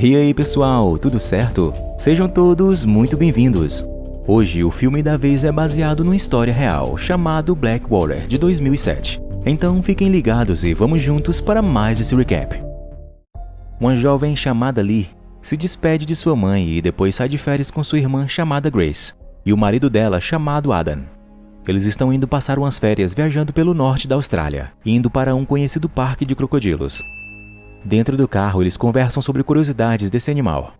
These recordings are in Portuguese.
E aí pessoal, tudo certo? Sejam todos muito bem-vindos. Hoje o filme da vez é baseado numa história real, chamado Blackwater, de 2007. Então fiquem ligados e vamos juntos para mais esse recap. Uma jovem chamada Lee se despede de sua mãe e depois sai de férias com sua irmã chamada Grace e o marido dela chamado Adam. Eles estão indo passar umas férias viajando pelo norte da Austrália, indo para um conhecido parque de crocodilos. Dentro do carro, eles conversam sobre curiosidades desse animal.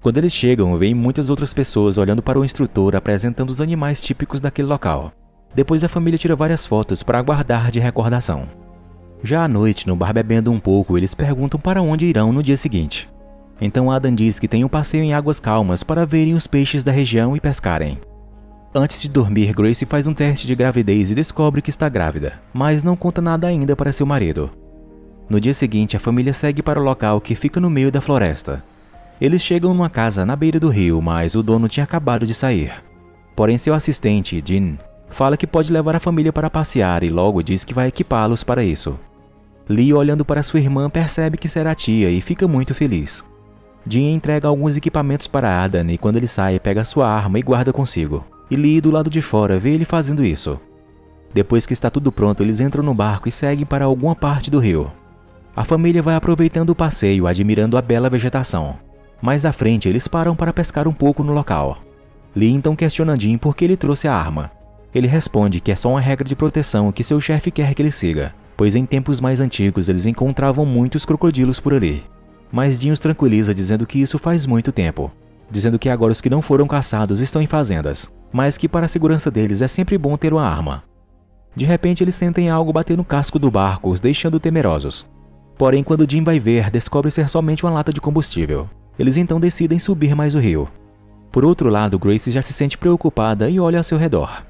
Quando eles chegam, veem muitas outras pessoas olhando para o instrutor apresentando os animais típicos daquele local. Depois a família tira várias fotos para guardar de recordação. Já à noite, no bar bebendo um pouco, eles perguntam para onde irão no dia seguinte. Então Adam diz que tem um passeio em águas calmas para verem os peixes da região e pescarem. Antes de dormir, Grace faz um teste de gravidez e descobre que está grávida, mas não conta nada ainda para seu marido. No dia seguinte, a família segue para o local que fica no meio da floresta. Eles chegam numa casa na beira do rio, mas o dono tinha acabado de sair. Porém, seu assistente, Jean, fala que pode levar a família para passear e logo diz que vai equipá-los para isso. Lee, olhando para sua irmã, percebe que será tia e fica muito feliz. Jean entrega alguns equipamentos para Adam e quando ele sai, pega sua arma e guarda consigo. E Lee, do lado de fora, vê ele fazendo isso. Depois que está tudo pronto, eles entram no barco e seguem para alguma parte do rio. A família vai aproveitando o passeio, admirando a bela vegetação. Mais à frente, eles param para pescar um pouco no local. Lee então questiona Jean por que ele trouxe a arma. Ele responde que é só uma regra de proteção que seu chefe quer que ele siga, pois em tempos mais antigos eles encontravam muitos crocodilos por ali. Mas Jean os tranquiliza dizendo que isso faz muito tempo, dizendo que agora os que não foram caçados estão em fazendas, mas que para a segurança deles é sempre bom ter uma arma. De repente eles sentem algo bater no casco do barco, os deixando temerosos. Porém, quando Jean vai ver, descobre ser somente uma lata de combustível. Eles então decidem subir mais o rio. Por outro lado, Grace já se sente preocupada e olha ao seu redor.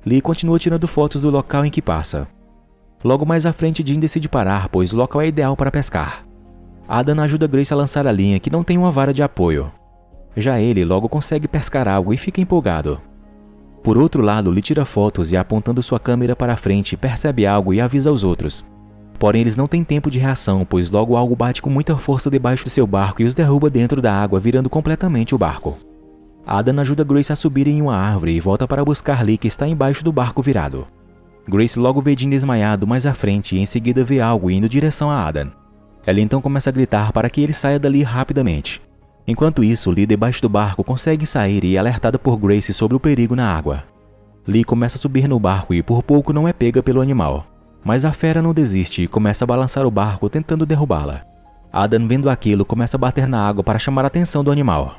Lee continua tirando fotos do local em que passa. Logo mais à frente, Jean decide parar, pois o local é ideal para pescar. Adam ajuda Grace a lançar a linha, que não tem uma vara de apoio. Já ele logo consegue pescar algo e fica empolgado. Por outro lado, Lee tira fotos e, apontando sua câmera para a frente, percebe algo e avisa os outros. Porém, eles não têm tempo de reação, pois logo algo bate com muita força debaixo do seu barco e os derruba dentro da água, virando completamente o barco. Adam ajuda Grace a subir em uma árvore e volta para buscar Lee, que está embaixo do barco virado. Grace logo vê Jean desmaiado mais à frente e em seguida vê algo indo em direção a Adam. Ela então começa a gritar para que ele saia dali rapidamente. Enquanto isso, Lee debaixo do barco consegue sair e é alertada por Grace sobre o perigo na água. Lee começa a subir no barco e por pouco não é pega pelo animal. Mas a fera não desiste e começa a balançar o barco tentando derrubá-la. Adam, vendo aquilo, começa a bater na água para chamar a atenção do animal.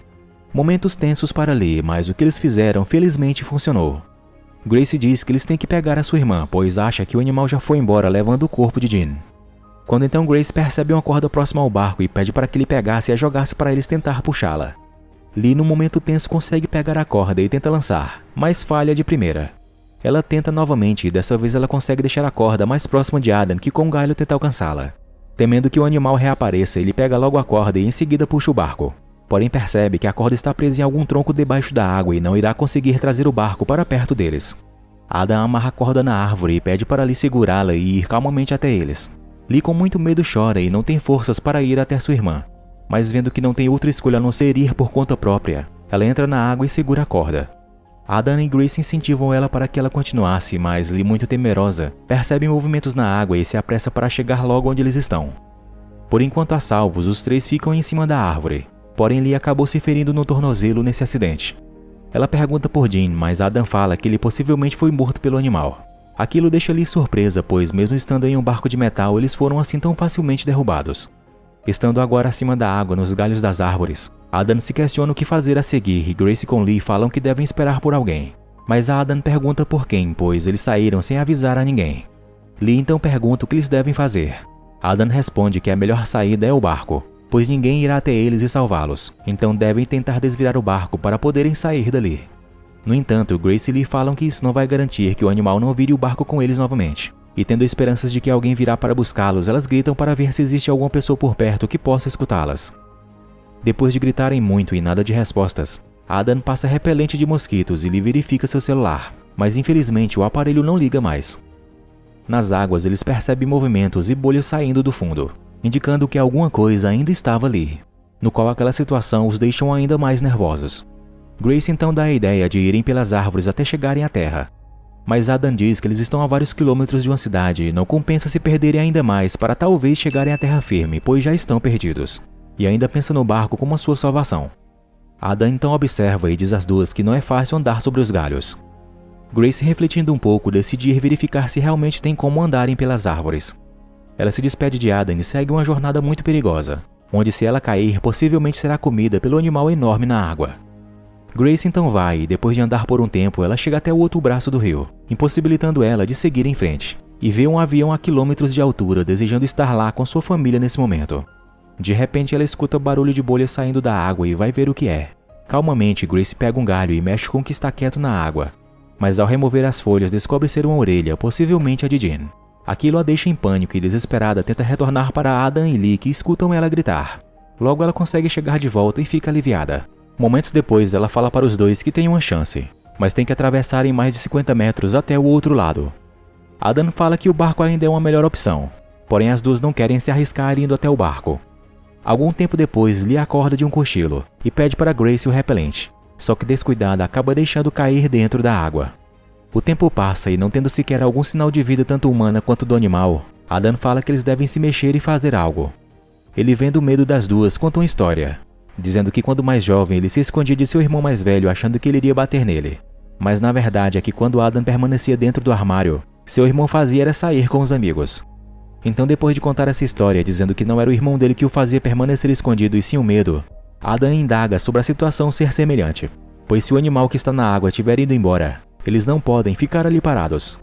Momentos tensos para Lee, mas o que eles fizeram felizmente funcionou. Grace diz que eles têm que pegar a sua irmã, pois acha que o animal já foi embora levando o corpo de Jean. Quando então Grace percebe uma corda próxima ao barco e pede para que ele pegasse e a jogasse para eles tentar puxá-la. Lee, num momento tenso, consegue pegar a corda e tenta lançar, mas falha de primeira. Ela tenta novamente e dessa vez ela consegue deixar a corda mais próxima de Adam, que com o galho tenta alcançá-la. Temendo que o animal reapareça, ele pega logo a corda e em seguida puxa o barco. Porém percebe que a corda está presa em algum tronco debaixo da água e não irá conseguir trazer o barco para perto deles. Adam amarra a corda na árvore e pede para Lee segurá-la e ir calmamente até eles. Lee, com muito medo, chora e não tem forças para ir até sua irmã. Mas vendo que não tem outra escolha a não ser ir por conta própria, ela entra na água e segura a corda. Adam e Grace incentivam ela para que ela continuasse, mas Lee, muito temerosa, percebe movimentos na água e se apressa para chegar logo onde eles estão. Por enquanto a salvos, os três ficam em cima da árvore, porém Lee acabou se ferindo no tornozelo nesse acidente. Ela pergunta por Jean, mas Adam fala que ele possivelmente foi morto pelo animal. Aquilo deixa Lee surpresa, pois mesmo estando em um barco de metal, eles foram assim tão facilmente derrubados. Estando agora acima da água, nos galhos das árvores, Adam se questiona o que fazer a seguir e Grace com Lee falam que devem esperar por alguém. Mas Adam pergunta por quem, pois eles saíram sem avisar a ninguém. Lee então pergunta o que eles devem fazer. Adam responde que a melhor saída é o barco, pois ninguém irá até eles e salvá-los, então devem tentar desvirar o barco para poderem sair dali. No entanto, Grace e Lee falam que isso não vai garantir que o animal não vire o barco com eles novamente. E tendo esperanças de que alguém virá para buscá-los, elas gritam para ver se existe alguma pessoa por perto que possa escutá-las. Depois de gritarem muito e nada de respostas, Adam passa repelente de mosquitos e Lee verifica seu celular, mas infelizmente o aparelho não liga mais. Nas águas eles percebem movimentos e bolhas saindo do fundo, indicando que alguma coisa ainda estava ali. no qual aquela situação os deixam ainda mais nervosos. Grace então dá a ideia de irem pelas árvores até chegarem à terra. Mas Adam diz que eles estão a vários quilômetros de uma cidade e não compensa se perderem ainda mais para talvez chegarem à terra firme, pois já estão perdidos. E ainda pensa no barco como a sua salvação. Adam então observa e diz às duas que não é fácil andar sobre os galhos. Grace, refletindo um pouco, decide ir verificar se realmente tem como andarem pelas árvores. Ela se despede de Adam e segue uma jornada muito perigosa, onde se ela cair, possivelmente será comida pelo animal enorme na água. Grace então vai e depois de andar por um tempo, ela chega até o outro braço do rio, impossibilitando ela de seguir em frente, e vê um avião a quilômetros de altura desejando estar lá com sua família nesse momento. De repente ela escuta barulho de bolhas saindo da água e vai ver o que é. Calmamente, Grace pega um galho e mexe com o que está quieto na água. Mas ao remover as folhas, descobre ser uma orelha, possivelmente a de Jean. Aquilo a deixa em pânico e desesperada tenta retornar para Adam e Lee, que escutam ela gritar. Logo ela consegue chegar de volta e fica aliviada. Momentos depois, ela fala para os dois que tem uma chance, mas tem que atravessarem mais de 50 metros até o outro lado. Adam fala que o barco ainda é uma melhor opção, porém as duas não querem se arriscar indo até o barco. Algum tempo depois, Lee acorda de um cochilo e pede para Grace o repelente, só que descuidada acaba deixando cair dentro da água. O tempo passa e não tendo sequer algum sinal de vida tanto humana quanto do animal, Adam fala que eles devem se mexer e fazer algo. Ele, vendo o medo das duas, conta uma história, dizendo que quando mais jovem ele se escondia de seu irmão mais velho achando que ele iria bater nele. Mas na verdade é que quando Adam permanecia dentro do armário, seu irmão fazia era sair com os amigos. Então, depois de contar essa história dizendo que não era o irmão dele que o fazia permanecer escondido e sim o medo, Adam indaga sobre a situação ser semelhante, pois se o animal que está na água tiver ido embora, eles não podem ficar ali parados.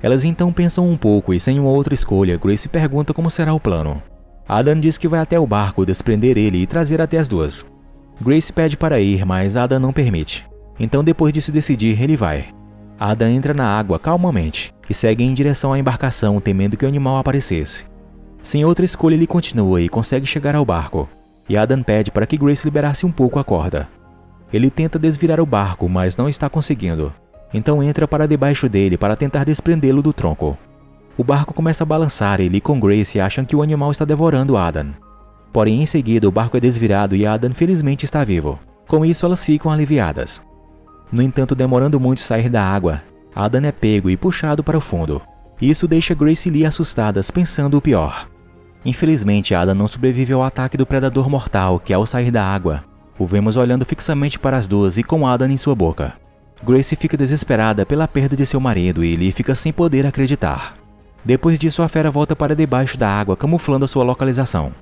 Elas então pensam um pouco e, sem uma outra escolha, Grace pergunta como será o plano. Adam diz que vai até o barco desprender ele e trazer até as duas. Grace pede para ir, mas Adam não permite. Então, depois de se decidir, ele vai. Adam entra na água calmamente e segue em direção à embarcação, temendo que o animal aparecesse. Sem outra escolha, ele continua e consegue chegar ao barco. E Adam pede para que Grace liberasse um pouco a corda. Ele tenta desvirar o barco, mas não está conseguindo. Então entra para debaixo dele para tentar desprendê-lo do tronco. O barco começa a balançar e ele com Grace acham que o animal está devorando Adam. Porém, em seguida, o barco é desvirado e Adam felizmente está vivo. Com isso, elas ficam aliviadas. No entanto, demorando muito sair da água, Adam é pego e puxado para o fundo. Isso deixa Grace e Lee assustadas, pensando o pior. Infelizmente, Adam não sobrevive ao ataque do predador mortal que, ao sair da água, o vemos olhando fixamente para as duas e com Adam em sua boca. Grace fica desesperada pela perda de seu marido e Lee fica sem poder acreditar. Depois disso, a fera volta para debaixo da água, camuflando a sua localização.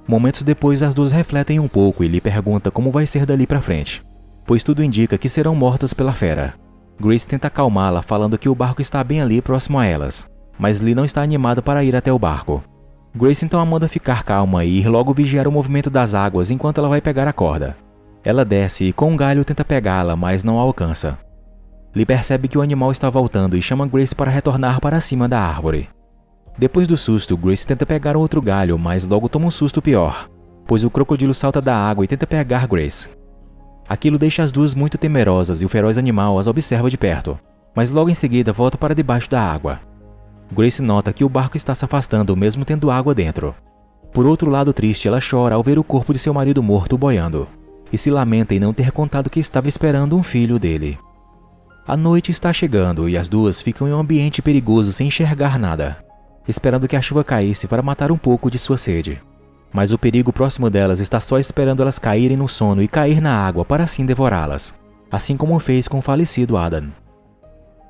Momentos depois, as duas refletem um pouco e Lee pergunta como vai ser dali para frente, pois tudo indica que serão mortas pela fera. Grace tenta acalmá-la, falando que o barco está bem ali próximo a elas, mas Lee não está animada para ir até o barco. Grace então a manda ficar calma e ir logo vigiar o movimento das águas enquanto ela vai pegar a corda. Ela desce e com um galho tenta pegá-la, mas não a alcança. Lee percebe que o animal está voltando e chama Grace para retornar para cima da árvore. Depois do susto, Grace tenta pegar outro galho, mas logo toma um susto pior, pois o crocodilo salta da água e tenta pegar Grace. Aquilo deixa as duas muito temerosas e o feroz animal as observa de perto, mas logo em seguida volta para debaixo da água. Grace nota que o barco está se afastando mesmo tendo água dentro. Por outro lado, triste, ela chora ao ver o corpo de seu marido morto boiando, e se lamenta em não ter contado que estava esperando um filho dele. A noite está chegando e as duas ficam em um ambiente perigoso sem enxergar nada, esperando que a chuva caísse para matar um pouco de sua sede. Mas o perigo próximo delas está só esperando elas caírem no sono e cair na água para assim devorá-las, assim como fez com o falecido Adam.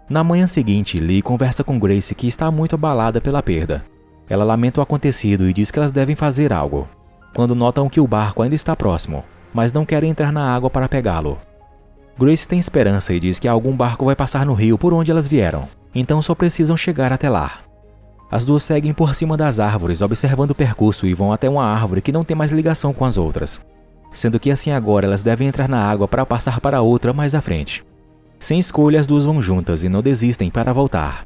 Na manhã seguinte, Lee conversa com Grace, que está muito abalada pela perda. Ela lamenta o acontecido e diz que elas devem fazer algo, quando notam que o barco ainda está próximo, mas não querem entrar na água para pegá-lo. Grace tem esperança e diz que algum barco vai passar no rio por onde elas vieram, então só precisam chegar até lá. As duas seguem por cima das árvores, observando o percurso e vão até uma árvore que não tem mais ligação com as outras, sendo que assim agora elas devem entrar na água para passar para outra mais à frente. Sem escolha, as duas vão juntas e não desistem para voltar.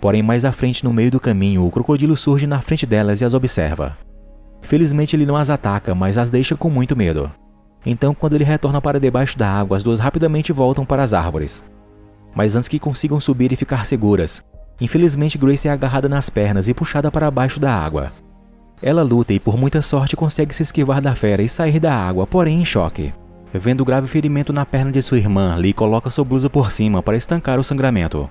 Porém, mais à frente no meio do caminho, o crocodilo surge na frente delas e as observa. Felizmente ele não as ataca, mas as deixa com muito medo. Então, quando ele retorna para debaixo da água, as duas rapidamente voltam para as árvores. Mas antes que consigam subir e ficar seguras, infelizmente Grace é agarrada nas pernas e puxada para baixo da água. Ela luta e por muita sorte consegue se esquivar da fera e sair da água, porém em choque. Vendo o grave ferimento na perna de sua irmã, Lee coloca sua blusa por cima para estancar o sangramento.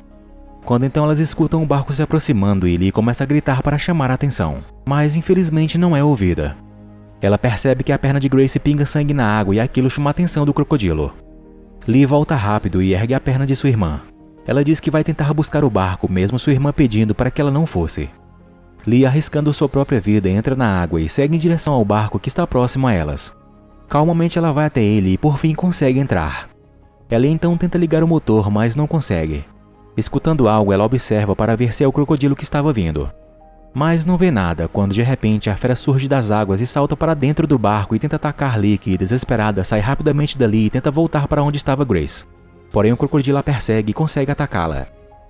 Quando então elas escutam o barco se aproximando e Lee começa a gritar para chamar a atenção, mas infelizmente não é ouvida. Ela percebe que a perna de Grace pinga sangue na água e aquilo chama a atenção do crocodilo. Lee volta rápido e ergue a perna de sua irmã. Ela diz que vai tentar buscar o barco, mesmo sua irmã pedindo para que ela não fosse. Lee, arriscando sua própria vida, entra na água e segue em direção ao barco que está próximo a elas. Calmamente ela vai até ele e por fim consegue entrar. Ela então tenta ligar o motor, mas não consegue. Escutando algo, ela observa para ver se é o crocodilo que estava vindo. Mas não vê nada, quando de repente a fera surge das águas e salta para dentro do barco e tenta atacar Lee, que desesperada sai rapidamente dali e tenta voltar para onde estava Grace. Porém o crocodilo a persegue e consegue atacá-la.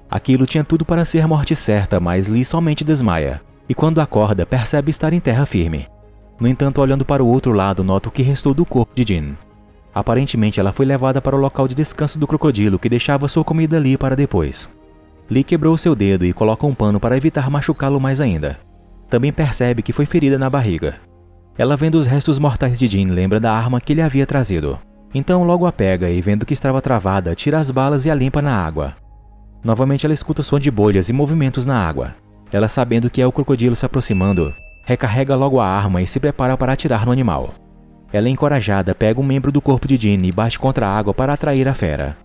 Aquilo tinha tudo para ser morte certa, mas Lee somente desmaia, e quando acorda percebe estar em terra firme. No entanto, olhando para o outro lado, nota o que restou do corpo de Jean. Aparentemente ela foi levada para o local de descanso do crocodilo, que deixava sua comida ali para depois. Lee quebrou seu dedo e coloca um pano para evitar machucá-lo mais ainda. Também percebe que foi ferida na barriga. Ela, vendo os restos mortais de Jean, lembra da arma que ele havia trazido. Então logo a pega e, vendo que estava travada, tira as balas e a limpa na água. Novamente ela escuta som de bolhas e movimentos na água. Ela, sabendo que é o crocodilo se aproximando, recarrega logo a arma e se prepara para atirar no animal. Ela, encorajada, pega um membro do corpo de Jean e bate contra a água para atrair a fera.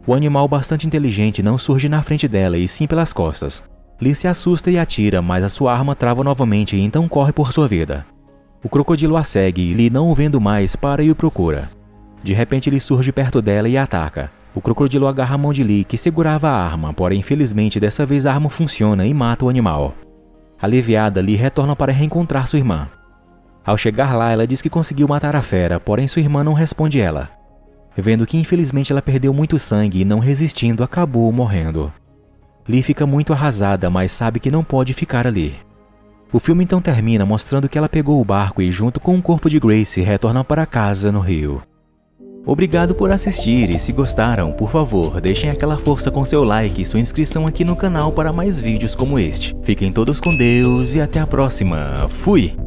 O animal, bastante inteligente, não surge na frente dela e sim pelas costas. Lee se assusta e atira, mas a sua arma trava novamente e então corre por sua vida. O crocodilo a segue e Lee, não o vendo mais, para e o procura. De repente ele surge perto dela e a ataca. O crocodilo agarra a mão de Lee, que segurava a arma, porém infelizmente dessa vez a arma funciona e mata o animal. Aliviada, Lee retorna para reencontrar sua irmã. Ao chegar lá, ela diz que conseguiu matar a fera, porém sua irmã não responde ela. Vendo que infelizmente ela perdeu muito sangue e, não resistindo, acabou morrendo. Lee fica muito arrasada, mas sabe que não pode ficar ali. O filme então termina mostrando que ela pegou o barco e, junto com o corpo de Grace, retorna para casa no rio. Obrigado por assistir e, se gostaram, por favor, deixem aquela força com seu like e sua inscrição aqui no canal para mais vídeos como este. Fiquem todos com Deus e até a próxima. Fui!